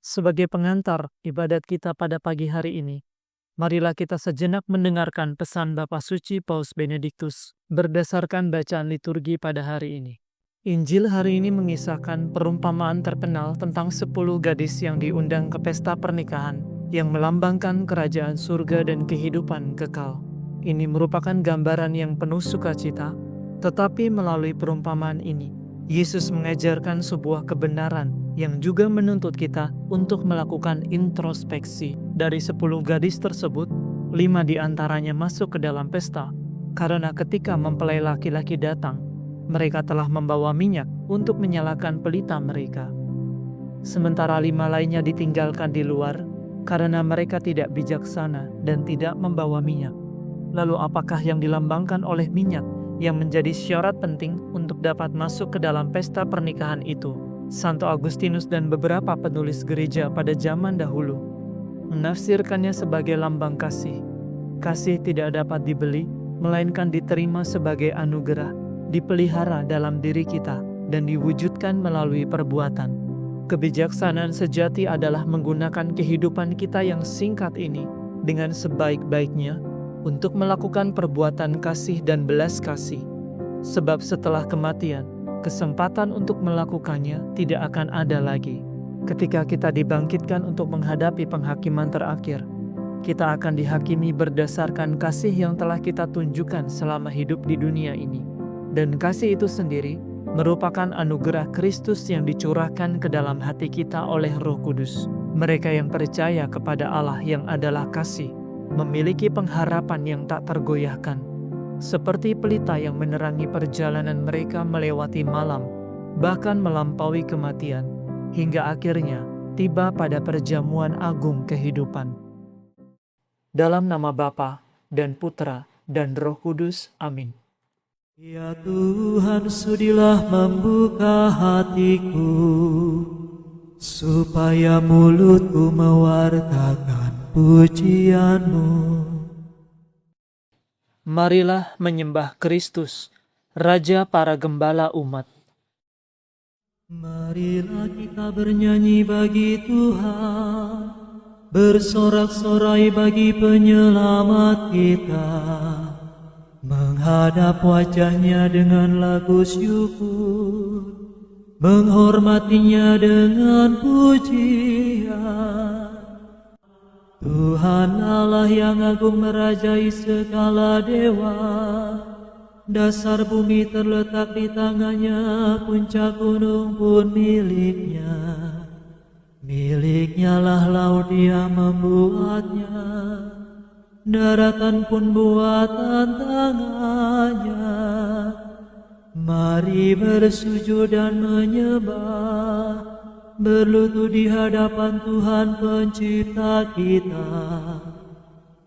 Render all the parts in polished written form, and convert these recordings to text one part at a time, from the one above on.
Sebagai pengantar ibadat kita pada pagi hari ini, marilah kita sejenak mendengarkan pesan Bapa Suci Paus Benediktus berdasarkan bacaan liturgi pada hari ini. Injil hari ini mengisahkan perumpamaan terkenal tentang 10 gadis yang diundang ke pesta pernikahan yang melambangkan kerajaan surga dan kehidupan kekal. Ini merupakan gambaran yang penuh sukacita, tetapi melalui perumpamaan ini, Yesus mengajarkan sebuah kebenaran yang juga menuntut kita untuk melakukan introspeksi. Dari 10 gadis tersebut, 5 diantaranya masuk ke dalam pesta, karena ketika mempelai laki-laki datang, mereka telah membawa minyak untuk menyalakan pelita mereka. Sementara 5 lainnya ditinggalkan di luar, karena mereka tidak bijaksana dan tidak membawa minyak. Lalu apakah yang dilambangkan oleh minyak yang menjadi syarat penting untuk dapat masuk ke dalam pesta pernikahan itu? Santo Agustinus dan beberapa penulis gereja pada zaman dahulu menafsirkannya sebagai lambang kasih. Kasih tidak dapat dibeli, melainkan diterima sebagai anugerah, dipelihara dalam diri kita, dan diwujudkan melalui perbuatan. Kebijaksanaan sejati adalah menggunakan kehidupan kita yang singkat ini dengan sebaik-baiknya untuk melakukan perbuatan kasih dan belas kasih. Sebab setelah kematian, kesempatan untuk melakukannya tidak akan ada lagi. Ketika kita dibangkitkan untuk menghadapi penghakiman terakhir, kita akan dihakimi berdasarkan kasih yang telah kita tunjukkan selama hidup di dunia ini. Dan kasih itu sendiri merupakan anugerah Kristus yang dicurahkan ke dalam hati kita oleh Roh Kudus. Mereka yang percaya kepada Allah yang adalah kasih, memiliki pengharapan yang tak tergoyahkan, seperti pelita yang menerangi perjalanan mereka melewati malam, bahkan melampaui kematian, hingga akhirnya tiba pada perjamuan agung kehidupan. Dalam nama Bapa dan Putra dan Roh Kudus. Amin. Ya Tuhan, sudilah membuka hatiku, supaya mulutku mewartakan pujian-Mu. Marilah menyembah Kristus, Raja para gembala umat. Marilah kita bernyanyi bagi Tuhan, bersorak-sorai bagi penyelamat kita, menghadap wajah-Nya dengan lagu syukur, menghormatinya dengan pujian. Tuhan Allah yang agung merajai segala dewa, dasar bumi terletak di tangannya, puncak gunung pun miliknya. Miliknya lah laut, Dia membuatnya, daratan pun buatan tangannya. Mari bersujud dan menyembah, berlutut di hadapan Tuhan Pencipta kita.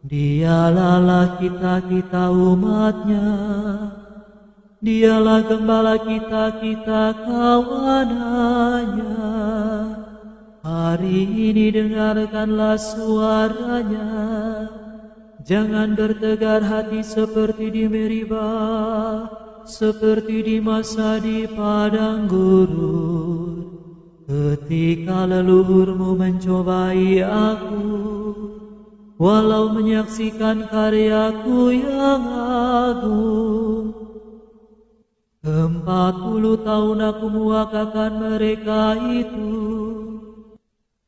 Dialah Allah kita, kita umat-Nya. Dialah gembala kita, kita kawanan-Nya. Hari ini dengarkanlah suara-Nya. Jangan bertegar hati seperti di Meribah, seperti di masa di padang gurun, ketika leluhurmu mencobai aku, walau menyaksikan karyaku yang agung. 40 tahun aku muakakan mereka itu,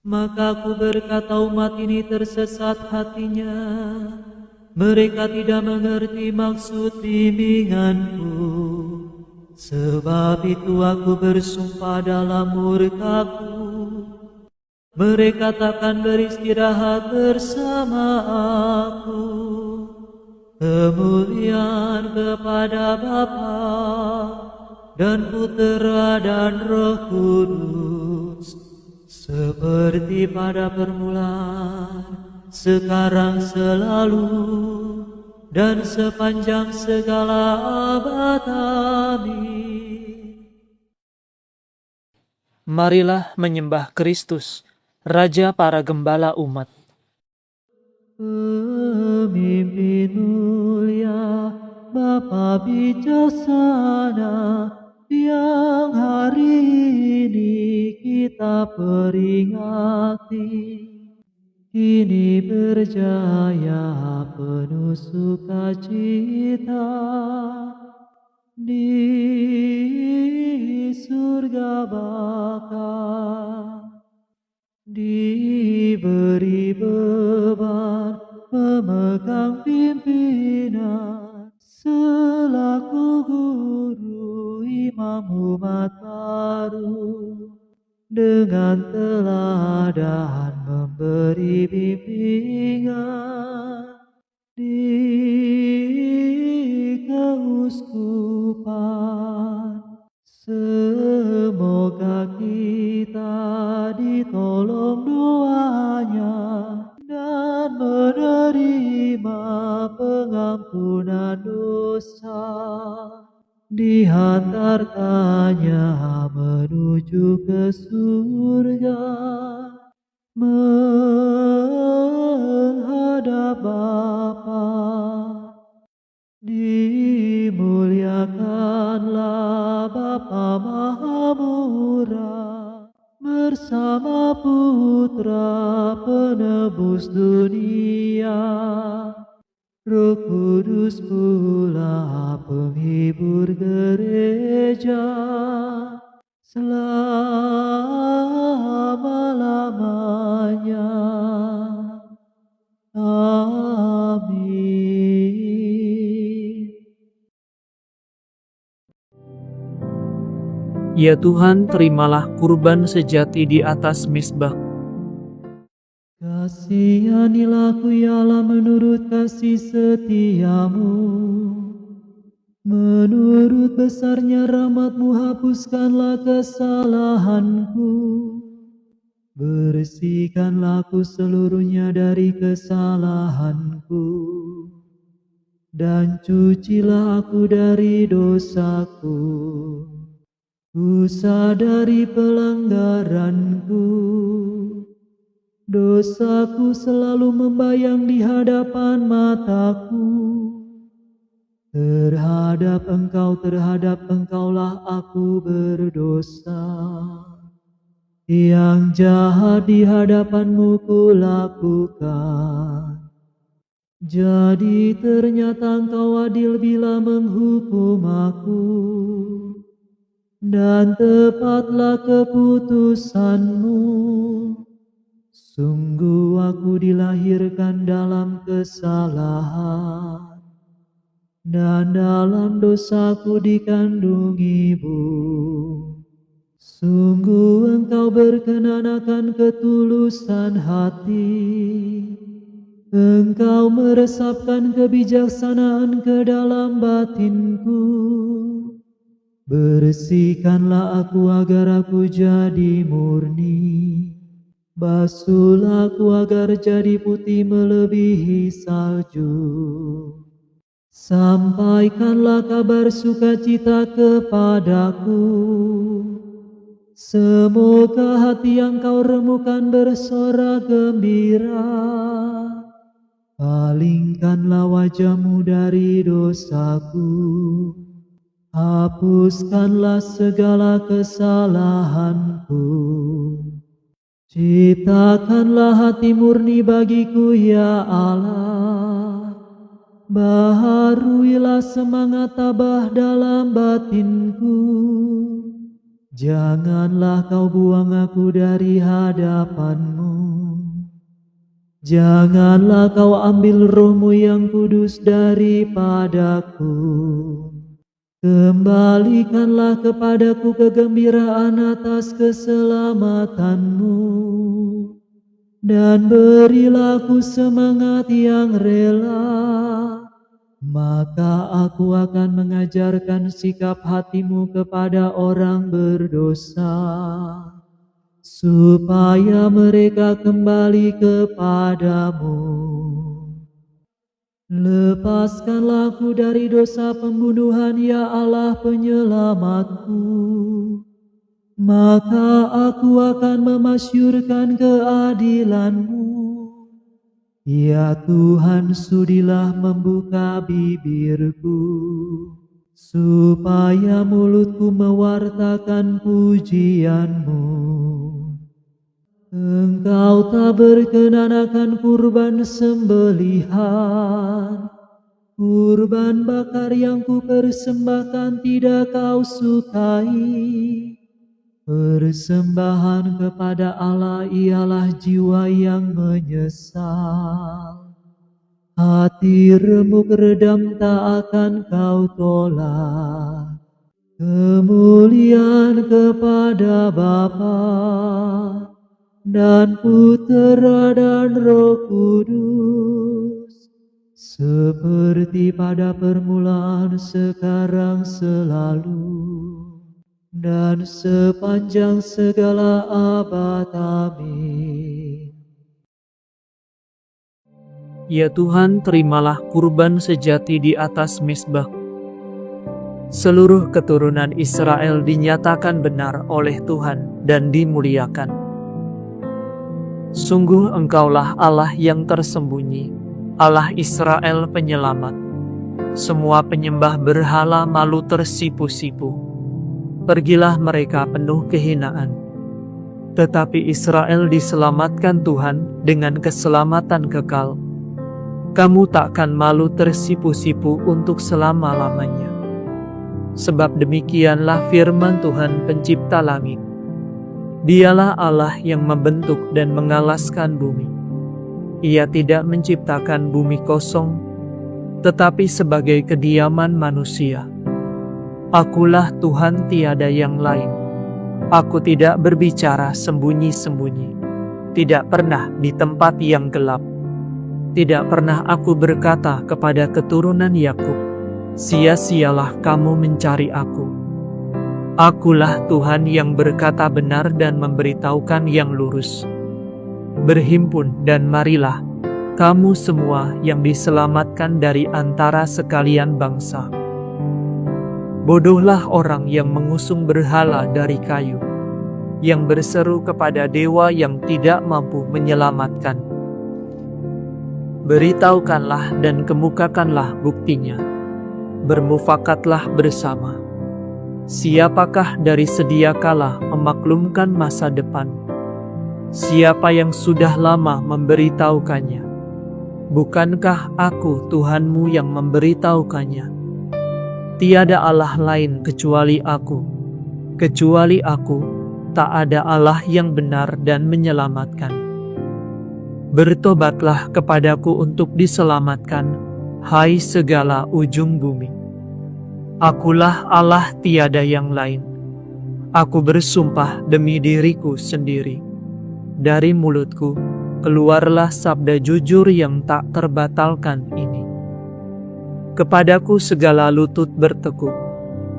maka aku berkata umat ini tersesat hatinya. Mereka tidak mengerti maksud bimbinganku. Sebab itu aku bersumpah dalam murkaku, mereka takkan beristirahat bersama aku. Kemuliaan kepada Bapa dan Putera dan Roh Kudus, seperti pada permulaan, sekarang, selalu, dan sepanjang segala abad. Amin. Marilah menyembah Kristus, Raja para gembala umat. Pemimpin mulia, Bapa bijaksana, yang hari ini kita peringati. Kini berjaya penuh sukacita di surga Bapa, diberi beban memegang pimpinan selaku guru imam umat baru, dengan teladan memberi bimbingan di keuskupan. Semoga kita ditolong doanya dan menerima pengampunan dosa, dihantarkannya menuju ke surga, menghadap Bapa. Dimuliakanlah Bapa Maha Murah bersama Putra penebus dunia, Roh Kudus pula penghibur gereja selama-lamanya. Amin. Ya Tuhan, terimalah kurban sejati di atas misbah. Kasihanilah aku ya Allah menurut kasih setiamu. Menurut besarnya rahmat-Mu hapuskanlah kesalahanku. Bersihkanlah aku seluruhnya dari kesalahanku. Dan cucilah aku dari dosaku. Ku sadari pelanggaranku. Dosaku selalu membayang di hadapan mataku. Terhadap Engkaulah aku berdosa. Yang jahat di hadapan-Mu kulakukan. Jadi ternyata Engkau adil bila menghukum aku. Dan tepatlah keputusan-Mu. Sungguh aku dilahirkan dalam kesalahan, dan dalam dosaku dikandung ibu. Sungguh Engkau berkenan akan ketulusan hati. Engkau meresapkan kebijaksanaan ke dalam batinku. Bersihkanlah aku agar aku jadi murni. Basuhlah aku agar jadi putih melebihi salju. Sampaikanlah kabar sukacita kepadaku. Semoga hati yang Kau remukan bersorak gembira. Palingkanlah wajah-Mu dari dosaku. Hapuskanlah segala kesalahanku. Ciptakanlah hati murni bagiku ya Allah. Baharuilah semangat tabah dalam batinku. Janganlah Kau buang aku dari hadapan-Mu. Janganlah Kau ambil Roh-Mu yang kudus daripadaku. Kembalikanlah kepadaku kegembiraan atas keselamatan-Mu, dan berilah aku semangat yang rela. Maka aku akan mengajarkan sikap hati-Mu kepada orang berdosa, supaya mereka kembali kepadamu. Lepaskanlah aku dari dosa pembunuhan ya Allah penyelamatku. Maka aku akan memasyurkan keadilan-Mu. Ya Tuhan, sudilah membuka bibirku, supaya mulutku mewartakan pujian-Mu. Engkau tak berkenan akan kurban sembelihan, kurban bakar yang ku persembahkan tidak Kau sukai. Persembahan kepada Allah ialah jiwa yang menyesal. Hati remuk redam tak akan Kau tolak. Kemuliaan kepada Bapa dan Putera dan Roh Kudus, seperti pada permulaan, sekarang, selalu, dan sepanjang segala abad. Amin. Ya Tuhan, terimalah kurban sejati di atas mezbah. Seluruh keturunan Israel dinyatakan benar oleh Tuhan dan dimuliakan. Sungguh Engkaulah Allah yang tersembunyi, Allah Israel penyelamat. Semua penyembah berhala malu tersipu-sipu. Pergilah mereka penuh kehinaan. Tetapi Israel diselamatkan Tuhan dengan keselamatan kekal. Kamu takkan malu tersipu-sipu untuk selama-lamanya. Sebab demikianlah firman Tuhan pencipta langit. Dialah Allah yang membentuk dan mengalaskan bumi. Ia tidak menciptakan bumi kosong, tetapi sebagai kediaman manusia. Akulah Tuhan, tiada yang lain. Aku tidak berbicara sembunyi-sembunyi, tidak pernah di tempat yang gelap. Tidak pernah aku berkata kepada keturunan Yakub, sia-sialah kamu mencari aku. Akulah Tuhan yang berkata benar dan memberitahukan yang lurus. Berhimpun dan marilah, kamu semua yang diselamatkan dari antara sekalian bangsa. Bodohlah orang yang mengusung berhala dari kayu, yang berseru kepada dewa yang tidak mampu menyelamatkan. Beritahukanlah dan kemukakanlah buktinya. Bermufakatlah bersama. Siapakah dari sedia kala memaklumkan masa depan? Siapa yang sudah lama memberitahukannya? Bukankah aku Tuhanmu yang memberitahukannya? Tiada Allah lain kecuali aku. Kecuali aku, tak ada Allah yang benar dan menyelamatkan. Bertobatlah kepadaku untuk diselamatkan, hai segala ujung bumi. Akulah Allah, tiada yang lain. Aku bersumpah demi diriku sendiri. Dari mulutku keluarlah sabda jujur yang tak terbatalkan ini. Kepadaku segala lutut bertekuk,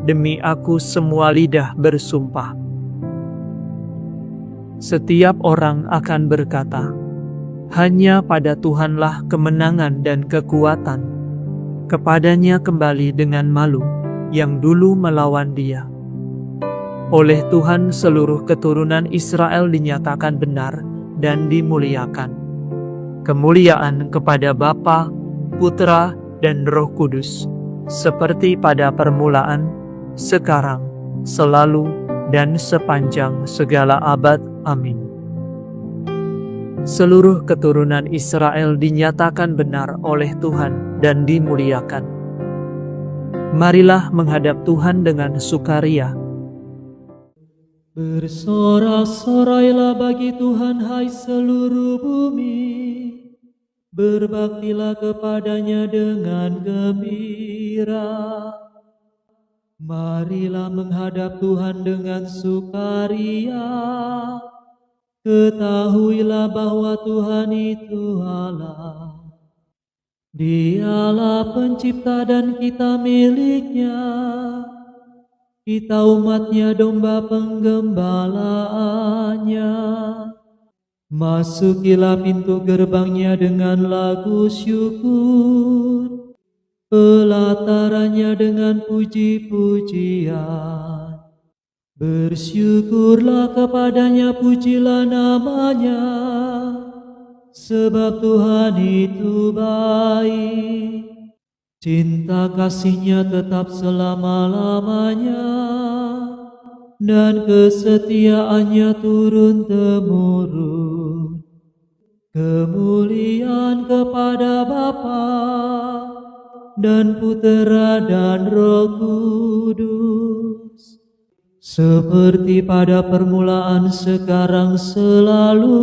demi aku semua lidah bersumpah. Setiap orang akan berkata, hanya pada Tuhanlah kemenangan dan kekuatan. Kepadanya kembali dengan malu yang dulu melawan Dia. Oleh Tuhan seluruh keturunan Israel dinyatakan benar dan dimuliakan. Kemuliaan kepada Bapa, Putra, dan Roh Kudus, seperti pada permulaan, sekarang, selalu, dan sepanjang segala abad. Amin. Seluruh keturunan Israel dinyatakan benar oleh Tuhan dan dimuliakan. Marilah menghadap Tuhan dengan sukaria. Bersorak-sorailah bagi Tuhan, hai seluruh bumi. Berbaktilah kepadanya dengan gembira. Marilah menghadap Tuhan dengan sukaria. Ketahuilah bahwa Tuhan itu Allah. Dialah pencipta dan kita miliknya. Kita umatnya, domba penggembalaannya. Masukilah pintu gerbangnya dengan lagu syukur, pelatarannya dengan puji-pujian. Bersyukurlah kepadanya, pujilah namanya, sebab Tuhan itu baik. Cinta kasihnya tetap selama-lamanya, dan kesetiaannya turun-temurun. Kemuliaan kepada Bapa dan Putera dan Roh Kudus, seperti pada permulaan, sekarang, selalu,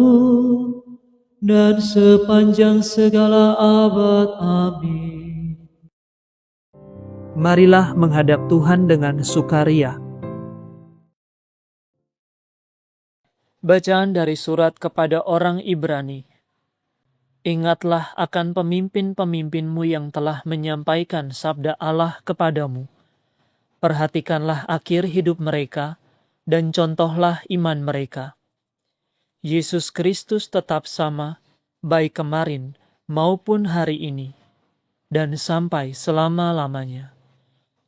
dan sepanjang segala abad. Amin. Marilah menghadap Tuhan dengan sukaria. Bacaan dari surat kepada orang Ibrani. Ingatlah akan pemimpin-pemimpinmu yang telah menyampaikan sabda Allah kepadamu. Perhatikanlah akhir hidup mereka, dan contohlah iman mereka. Yesus Kristus tetap sama, baik kemarin maupun hari ini, dan sampai selama-lamanya.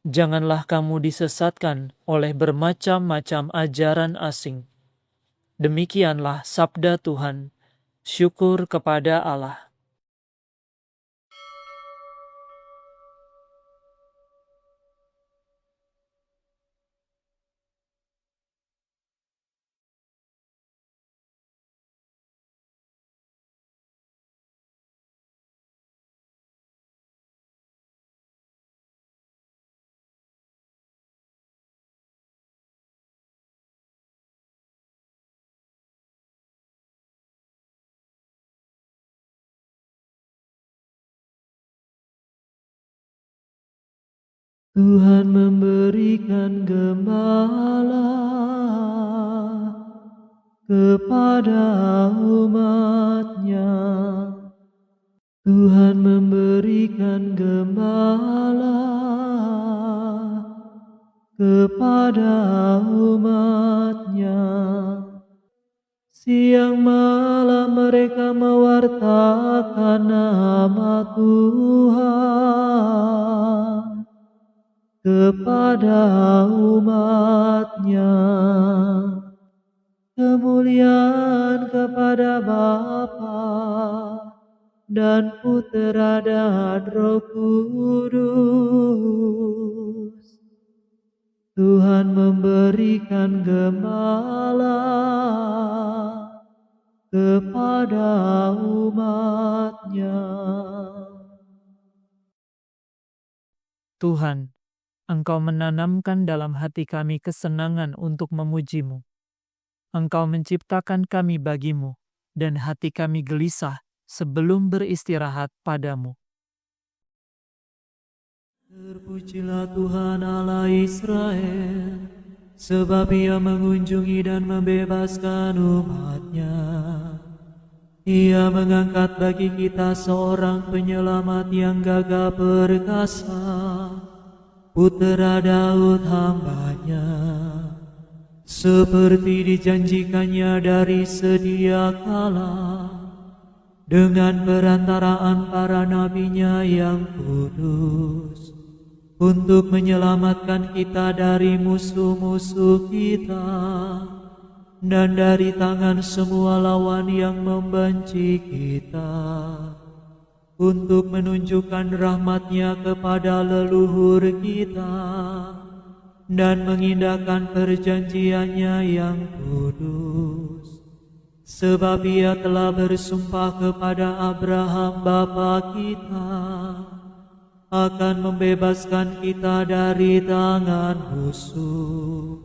Janganlah kamu disesatkan oleh bermacam-macam ajaran asing. Demikianlah sabda Tuhan. Syukur kepada Allah. Tuhan memberikan gembala kepada umat-Nya. Tuhan memberikan gembala kepada umat-Nya. Siang malam mereka mewartakan nama Tuhan kepada umat-Nya. Kemuliaan kepada Bapa dan Putera dan Roh Kudus. Tuhan memberikan gembala kepada umat-Nya. Tuhan, Engkau menanamkan dalam hati kami kesenangan untuk memuji-Mu. Engkau menciptakan kami bagi-Mu, dan hati kami gelisah sebelum beristirahat pada-Mu. Terpujilah Tuhan Allah Israel, sebab Ia mengunjungi dan membebaskan umat-Nya. Ia mengangkat bagi kita seorang penyelamat yang gagah perkasa, Putera Daud hamba-Nya. Seperti dijanjikannya dari sedia kala, dengan perantaraan para nabi-Nya yang kudus, untuk menyelamatkan kita dari musuh-musuh kita, dan dari tangan semua lawan yang membenci kita, untuk menunjukkan rahmat-Nya kepada leluhur kita, dan mengindahkan perjanjian-Nya yang kudus. Sebab Ia telah bersumpah kepada Abraham bapa kita, akan membebaskan kita dari tangan musuh,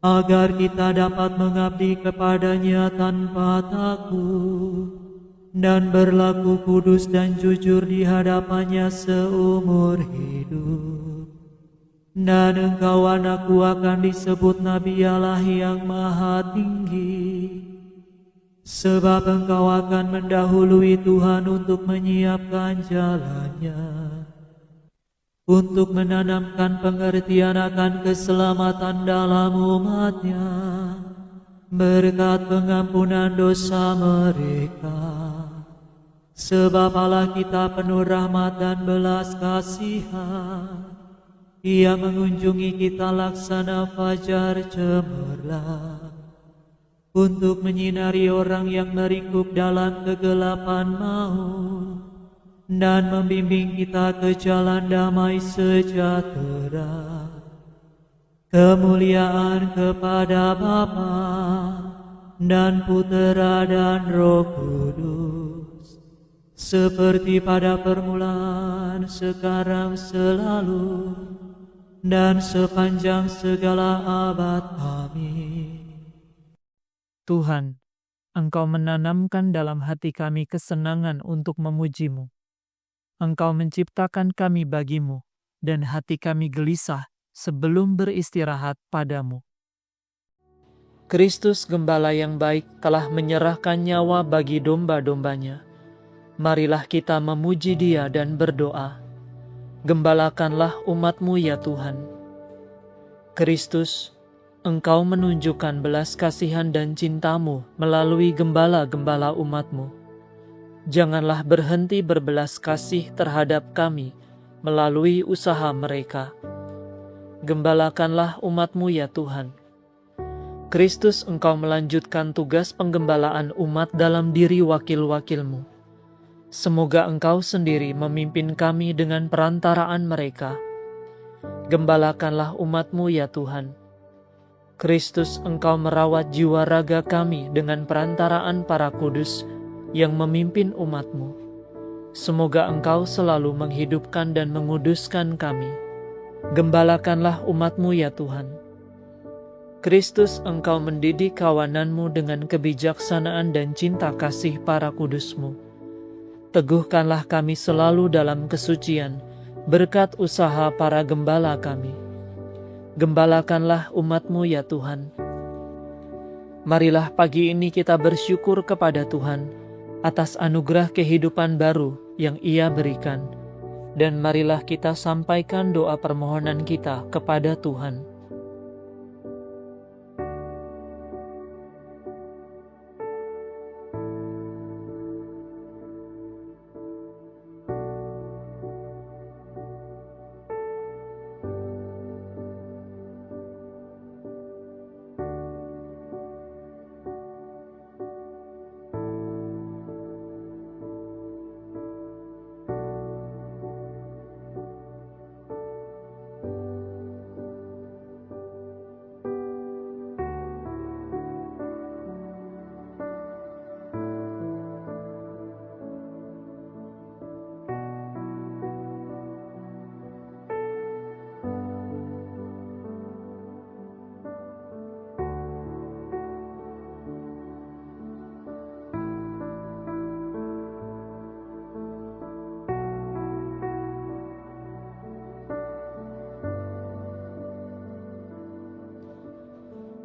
agar kita dapat mengabdi kepada-Nya tanpa takut, dan berlaku kudus dan jujur di hadapan-Nya seumur hidup. Dan engkau, anakku, akan disebut Nabi Allah yang Maha Tinggi, sebab engkau akan mendahului Tuhan untuk menyiapkan jalan-Nya, untuk menanamkan pengertian akan keselamatan dalam umat-Nya, berkat pengampunan dosa mereka. Sebab Allah kita penuh rahmat dan belas kasihan, Ia mengunjungi kita laksana fajar cemerlang, untuk menyinari orang yang meringkuk dalam kegelapan maut, dan membimbing kita ke jalan damai sejahtera. Kemuliaan kepada Bapa dan Putera dan Roh Kudus, seperti pada permulaan, sekarang, selalu, dan sepanjang segala abad. Amin. Tuhan, Engkau menanamkan dalam hati kami kesenangan untuk memuji-Mu. Engkau menciptakan kami bagi-Mu, dan hati kami gelisah sebelum beristirahat padamu. Kristus Gembala yang baik telah menyerahkan nyawa bagi domba-dombanya. Marilah kita memuji Dia dan berdoa. Gembalakanlah umat-Mu ya Tuhan. Kristus, Engkau menunjukkan belas kasihan dan cinta-Mu melalui gembala-gembala umat-Mu. Janganlah berhenti berbelas kasih terhadap kami melalui usaha mereka. Gembalakanlah umat-Mu ya Tuhan. Kristus, Engkau melanjutkan tugas penggembalaan umat dalam diri wakil-wakil-Mu. Semoga Engkau sendiri memimpin kami dengan perantaraan mereka. Gembalakanlah umat-Mu ya Tuhan. Kristus, Engkau merawat jiwa raga kami dengan perantaraan para kudus yang memimpin umat-Mu. Semoga Engkau selalu menghidupkan dan menguduskan kami. Gembalakanlah umat-Mu ya Tuhan. Kristus, Engkau mendidik kawanan-Mu dengan kebijaksanaan dan cinta kasih para kudus-Mu. Teguhkanlah kami selalu dalam kesucian, berkat usaha para gembala kami. Gembalakanlah umat-Mu ya Tuhan. Marilah pagi ini kita bersyukur kepada Tuhan atas anugerah kehidupan baru yang Ia berikan. Dan marilah kita sampaikan doa permohonan kita kepada Tuhan.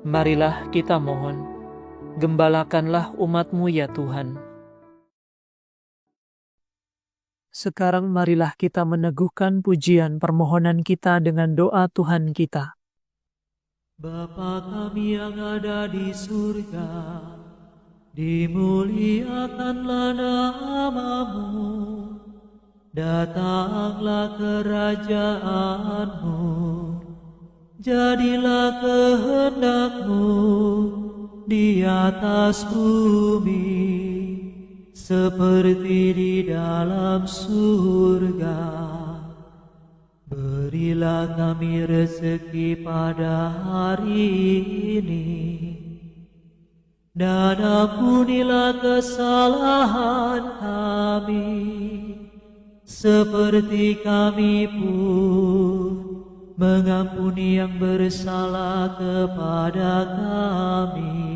Marilah kita mohon, gembalakanlah umat-Mu ya Tuhan. Sekarang marilah kita meneguhkan pujian permohonan kita dengan doa Tuhan kita. Bapa kami yang ada di surga, dimuliakanlah nama-Mu, datanglah kerajaan-Mu, jadilah kehendak-Mu di atas bumi, seperti di dalam surga. Berilah kami rezeki pada hari ini, dan ampunilah kesalahan kami, seperti kami pun mengampuni yang bersalah kepada kami.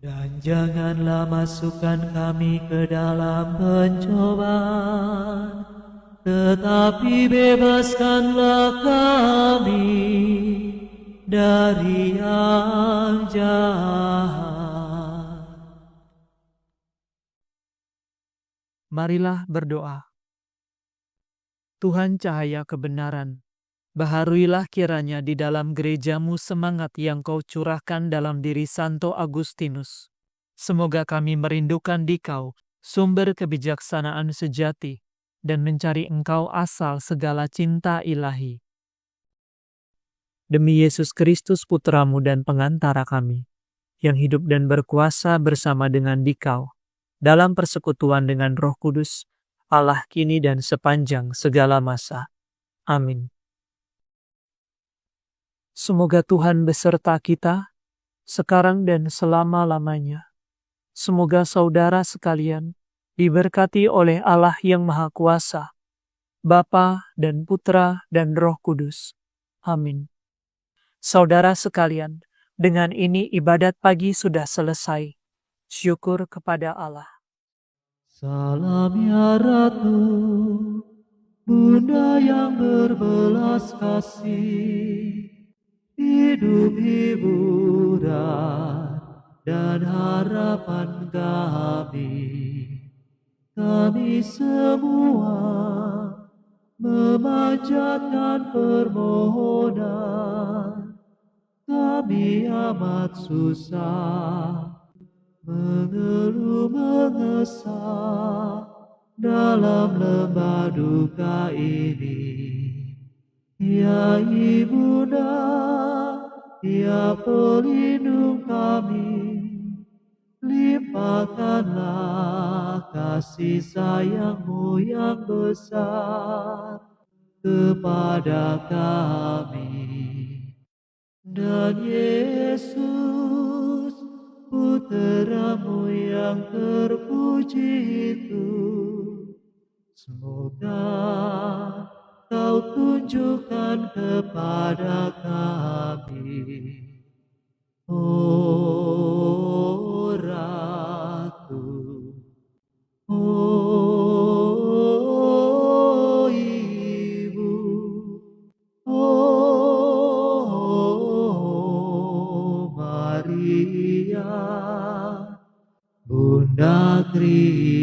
Dan janganlah masukkan kami ke dalam pencobaan, tetapi bebaskanlah kami dari yang jahat. Marilah berdoa. Tuhan cahaya kebenaran, baharuilah kiranya di dalam gereja-Mu semangat yang Kau curahkan dalam diri Santo Agustinus. Semoga kami merindukan Dikau, sumber kebijaksanaan sejati, dan mencari Engkau asal segala cinta ilahi. Demi Yesus Kristus Putra-Mu dan pengantara kami, yang hidup dan berkuasa bersama dengan Dikau, dalam persekutuan dengan Roh Kudus, Allah kini dan sepanjang segala masa. Amin. Semoga Tuhan beserta kita, sekarang dan selama-lamanya. Semoga saudara sekalian diberkati oleh Allah yang Maha Kuasa, Bapa dan Putra dan Roh Kudus. Amin. Saudara sekalian, dengan ini ibadat pagi sudah selesai. Syukur kepada Allah. Salam ya Ratu, Bunda yang berbelas kasih, hidup hiburan dan harapan kami. Kami semua memanjatkan permohonan, kami amat susah, mengeluh mengesah dalam lembah duka ini. Ya Ibunda, ya pelindung kami, limpahkanlah kasih sayang-Mu yang besar kepada kami. Dan Yesus, Putra-Mu yang terpuji itu, semoga Kau tunjukkan kepada kami. Oh Ratu, oh Ibu, oh Maria, Bunda Kristus.